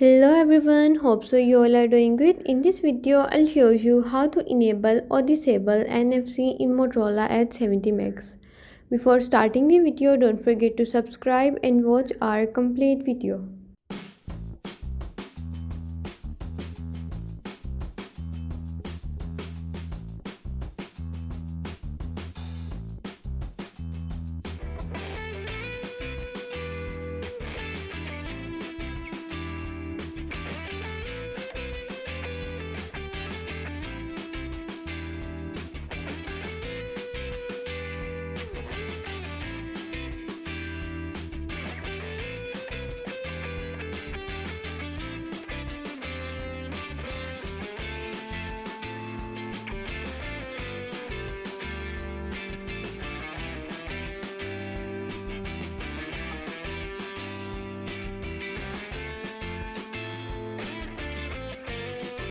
Hello everyone, hope so you all are doing good. In this video, I'll show you how to enable or disable NFC in Motorola at 70 megs. Before starting the video, don't forget to subscribe and watch our complete video.